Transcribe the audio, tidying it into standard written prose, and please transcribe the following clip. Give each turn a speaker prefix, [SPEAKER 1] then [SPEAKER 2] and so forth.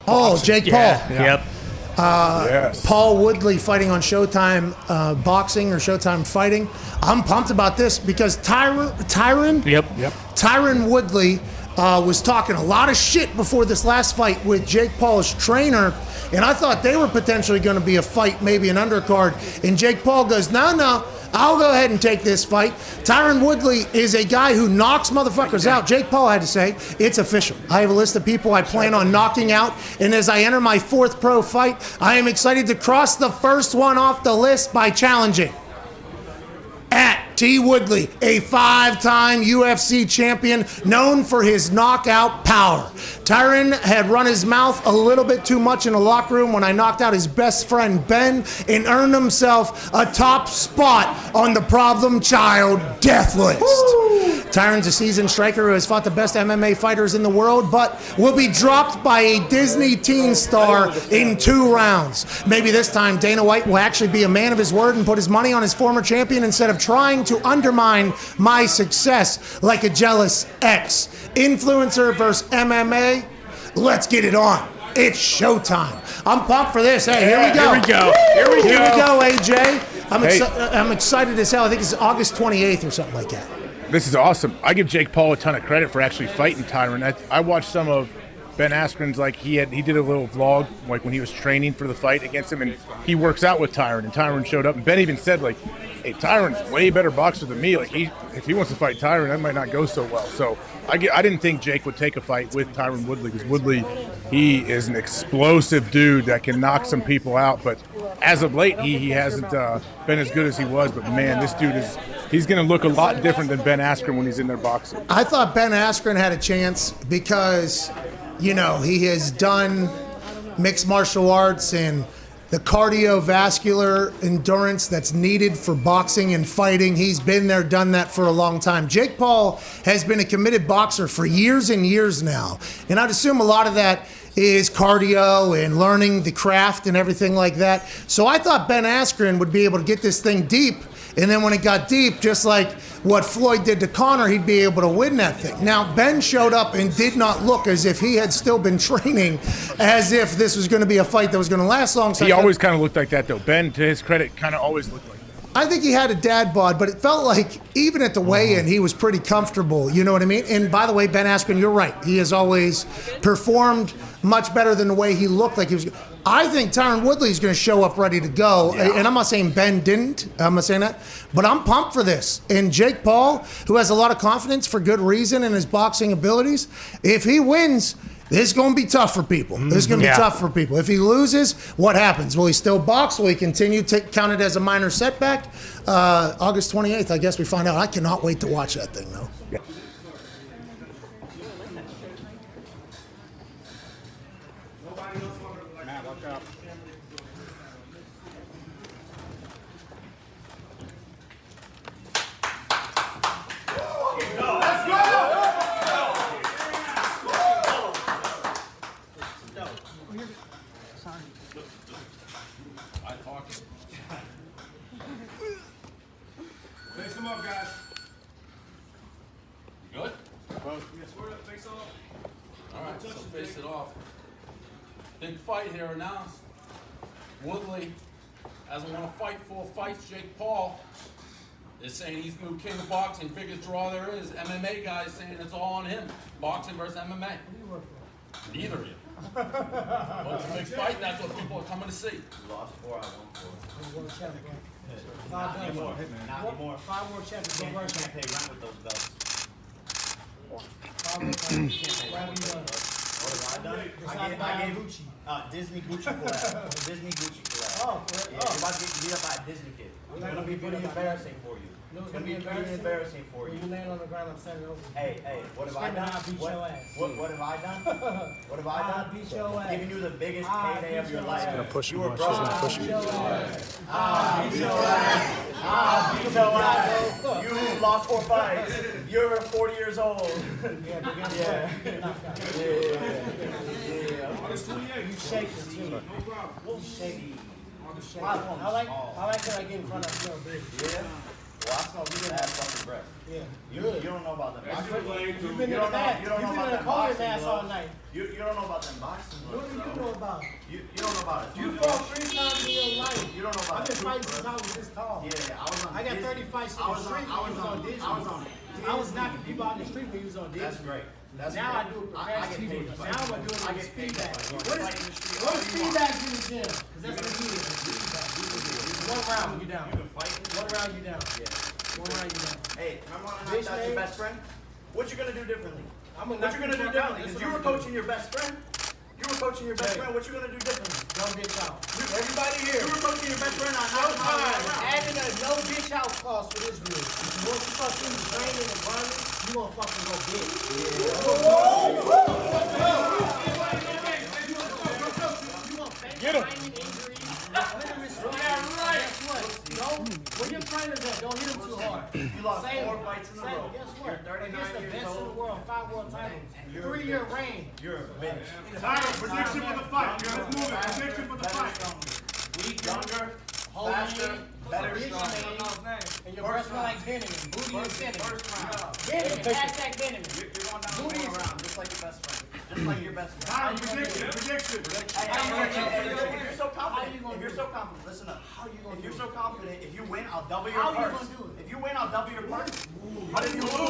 [SPEAKER 1] Oh, Jake Paul.
[SPEAKER 2] Yep.
[SPEAKER 3] Yes.
[SPEAKER 1] Paul Woodley fighting on Showtime Boxing or Showtime Fighting. I'm pumped about this because Tyron Woodley was talking a lot of shit before this last fight with Jake Paul's trainer, and I thought they were potentially going to be a fight, maybe an undercard. And Jake Paul goes, no, I'll go ahead and take this fight. Tyron Woodley is a guy who knocks motherfuckers out. Jake Paul had to say, it's official. I have a list of people I plan on knocking out, and as I enter my 4th pro fight, I am excited to cross the first one off the list by challenging at T. Woodley, a 5-time UFC champion known for his knockout power. Tyron had run his mouth a little bit too much in the locker room when I knocked out his best friend Ben and earned himself a top spot on the problem child death list. Tyron's a seasoned striker who has fought the best MMA fighters in the world, but will be dropped by a Disney teen star in 2 rounds. Maybe this time Dana White will actually be a man of his word and put his money on his former champion instead of trying to undermine my success like a jealous ex. Influencer versus MMA. Let's get it on. It's showtime. I'm pumped for this. Hey, here we go.
[SPEAKER 3] Here we go,
[SPEAKER 1] AJ. I'm excited as hell. I think it's August 28th or something like that.
[SPEAKER 3] This is awesome. I give Jake Paul a ton of credit for actually fighting Tyron. I watched some of Ben Askren's, like he did a little vlog like when he was training for the fight against him, and he works out with Tyron, and Tyron showed up, and Ben even said like, hey, Tyron's way better boxer than me. Like if he wants to fight Tyron, that might not go so well. So I didn't think Jake would take a fight with Tyron Woodley, because Woodley, he is an explosive dude that can knock some people out, but as of late he hasn't been as good as he was. But man, this dude he's going to look a lot different than Ben Askren when he's in there boxing.
[SPEAKER 1] I thought Ben Askren had a chance because, you know, he has done mixed martial arts and the cardiovascular endurance that's needed for boxing and fighting. He's been there, done that for a long time. Jake Paul has been a committed boxer for years and years now. And I'd assume a lot of that is cardio and learning the craft and everything like that. So I thought Ben Askren would be able to get this thing deep, and then when it got deep, just like what Floyd did to Conor, he'd be able to win that thing. Now, Ben showed up and did not look as if he had still been training, as if this was going to be a fight that was going to last long. So
[SPEAKER 3] he always kind of looked like that, though. Ben, to his credit, kind of always looked like that.
[SPEAKER 1] I think he had a dad bod, but it felt like even at the weigh-in, he was pretty comfortable. You know what I mean? And by the way, Ben Askren, you're right. He has always performed much better than the way he looked like he was. I think Tyron Woodley is going to show up ready to go. Yeah. And I'm not saying Ben didn't. I'm not saying that. But I'm pumped for this. And Jake Paul, who has a lot of confidence for good reason in his boxing abilities, if he wins, this is going to be tough for people. This is going to be tough for people. If he loses, what happens? Will he still box? Will he continue to count it as a minor setback? August 28th, I guess we find out. I cannot wait to watch that thing, though. Yeah.
[SPEAKER 4] Face them up, guys.
[SPEAKER 5] You good?
[SPEAKER 4] Yes, we're up. Face off.
[SPEAKER 5] All right, so face it off. Big fight here announced. Woodley hasn't won a fight, 4 fights. Jake Paul is saying he's the new king of boxing, biggest draw there is. MMA guys saying it's all on him. Boxing versus MMA. Neither of you. Well, it's a big fight. That's what people are coming to see.
[SPEAKER 6] You lost 4, I won 4. Not anymore. Not anymore.
[SPEAKER 7] 5 more champions.
[SPEAKER 6] You can't pay rent with those belts.
[SPEAKER 7] 5 more champions. What have you done?
[SPEAKER 6] What have I done? I gave Disney Gucci collab. Disney Gucci collab.
[SPEAKER 7] Oh, for
[SPEAKER 6] yeah, you're about to get beat up by a Disney kid. It's going to be pretty embarrassing for you. It's going to be pretty embarrassing for you.
[SPEAKER 7] You land on the ground, I'm standing over you.
[SPEAKER 6] Hey, what have I done?
[SPEAKER 7] I'll beat your ass.
[SPEAKER 6] What have I done? What have I done?
[SPEAKER 7] I'll beat your ass.
[SPEAKER 6] Giving you the biggest payday of your life.
[SPEAKER 1] She's going to push him.
[SPEAKER 6] You were
[SPEAKER 1] She's going to push him.
[SPEAKER 6] I'll beat your ass. I'll beat your ass. You lost 4 fights. You're 40 years old. Yeah.
[SPEAKER 7] You shake the team. No problem. You shake. I like that I get in front of you, big.
[SPEAKER 6] Yeah. Well, I smell really bad fucking breath.
[SPEAKER 7] Yeah.
[SPEAKER 6] You don't know about them boxing gloves.
[SPEAKER 7] You've been in the back.
[SPEAKER 6] You don't know
[SPEAKER 7] You've been
[SPEAKER 6] about
[SPEAKER 7] in the
[SPEAKER 6] them
[SPEAKER 7] cold
[SPEAKER 6] boxing
[SPEAKER 7] mass all
[SPEAKER 6] gloves.
[SPEAKER 7] night.
[SPEAKER 6] You don't know about them boxing
[SPEAKER 7] What
[SPEAKER 6] gloves.
[SPEAKER 7] do you
[SPEAKER 6] though.
[SPEAKER 7] know about?
[SPEAKER 6] You don't know about it.
[SPEAKER 7] You fought 3 times in your life.
[SPEAKER 6] You don't know about
[SPEAKER 7] I've been
[SPEAKER 6] it.
[SPEAKER 7] fighting since I was this tall.
[SPEAKER 6] Yeah, I was on
[SPEAKER 7] I got
[SPEAKER 6] Disney.
[SPEAKER 7] 30 fights in
[SPEAKER 6] I
[SPEAKER 7] the
[SPEAKER 6] was on-
[SPEAKER 7] street
[SPEAKER 6] I
[SPEAKER 7] when
[SPEAKER 6] was
[SPEAKER 7] you was on
[SPEAKER 6] on-
[SPEAKER 7] Disney.
[SPEAKER 6] I was on
[SPEAKER 7] I was knocking people out in the street when you was on Disney.
[SPEAKER 6] That's great. That's
[SPEAKER 7] Now
[SPEAKER 6] great.
[SPEAKER 7] I do it for
[SPEAKER 6] I
[SPEAKER 7] fast
[SPEAKER 6] get
[SPEAKER 7] TV.
[SPEAKER 6] paid to fight.
[SPEAKER 7] Now I'm gonna do it
[SPEAKER 6] I
[SPEAKER 7] with
[SPEAKER 6] get paid to
[SPEAKER 7] feedback.
[SPEAKER 6] fight.
[SPEAKER 7] What
[SPEAKER 6] Fight in the street
[SPEAKER 7] is
[SPEAKER 6] all you want.
[SPEAKER 7] feedback in the gym? Because that's what he is. Feedback. One round, you down.
[SPEAKER 6] You can fight.
[SPEAKER 7] One round, you down.
[SPEAKER 6] Yeah.
[SPEAKER 7] One round, you down.
[SPEAKER 6] Hey, remember when I
[SPEAKER 7] Bitch
[SPEAKER 6] knocked out your
[SPEAKER 7] name?
[SPEAKER 6] best friend? What you gonna do differently?
[SPEAKER 7] I'm gonna
[SPEAKER 6] What you gonna do differently?
[SPEAKER 7] That's
[SPEAKER 6] Because
[SPEAKER 7] what
[SPEAKER 6] you
[SPEAKER 7] I'm
[SPEAKER 6] were
[SPEAKER 7] gonna
[SPEAKER 6] coaching your best friend. You were coaching your best
[SPEAKER 7] Hey.
[SPEAKER 6] friend. What you gonna do differently?
[SPEAKER 7] do. No bitch out.
[SPEAKER 6] Everybody here. You were coaching your best friend on
[SPEAKER 7] No
[SPEAKER 6] how to
[SPEAKER 7] time. Adding a no bitch out clause for this dude. Once you fucking training and grinding, you gonna fucking go big.
[SPEAKER 3] Get him.
[SPEAKER 7] When you're trainers at, don't hit him too hard.
[SPEAKER 6] You lost
[SPEAKER 7] Same.
[SPEAKER 6] 4 fights in a row.
[SPEAKER 7] Guess
[SPEAKER 6] You're
[SPEAKER 7] what?
[SPEAKER 6] 39
[SPEAKER 7] Against the
[SPEAKER 6] years
[SPEAKER 7] best in the
[SPEAKER 6] old.
[SPEAKER 7] world, 5 world titles, 3-year reign.
[SPEAKER 6] You're a bitch.
[SPEAKER 4] Tyron, prediction for the fight. Let's move it. Prediction for the
[SPEAKER 6] Better,
[SPEAKER 4] fight.
[SPEAKER 6] stronger. Weak, younger,
[SPEAKER 7] Whole
[SPEAKER 6] faster,
[SPEAKER 7] man,
[SPEAKER 6] better,
[SPEAKER 7] bitch
[SPEAKER 6] stronger.
[SPEAKER 7] man, and your breath smell like Benjamin. Booty and cinnamon.
[SPEAKER 6] First round.
[SPEAKER 7] Benjamin, hashtag Benjamin.
[SPEAKER 6] You're going down
[SPEAKER 7] Booty
[SPEAKER 6] one
[SPEAKER 7] is-
[SPEAKER 6] round, just like your best friend. Just like your best friend.
[SPEAKER 4] Tyron, prediction.
[SPEAKER 6] If you're so
[SPEAKER 7] How
[SPEAKER 6] confident,
[SPEAKER 7] you gonna
[SPEAKER 6] if you're
[SPEAKER 7] do
[SPEAKER 6] so confident, listen up. If you're so confident, if you win, I'll double your
[SPEAKER 7] How you
[SPEAKER 6] purse.
[SPEAKER 7] gonna do it?
[SPEAKER 6] If you win, I'll double your purse. But if you lose,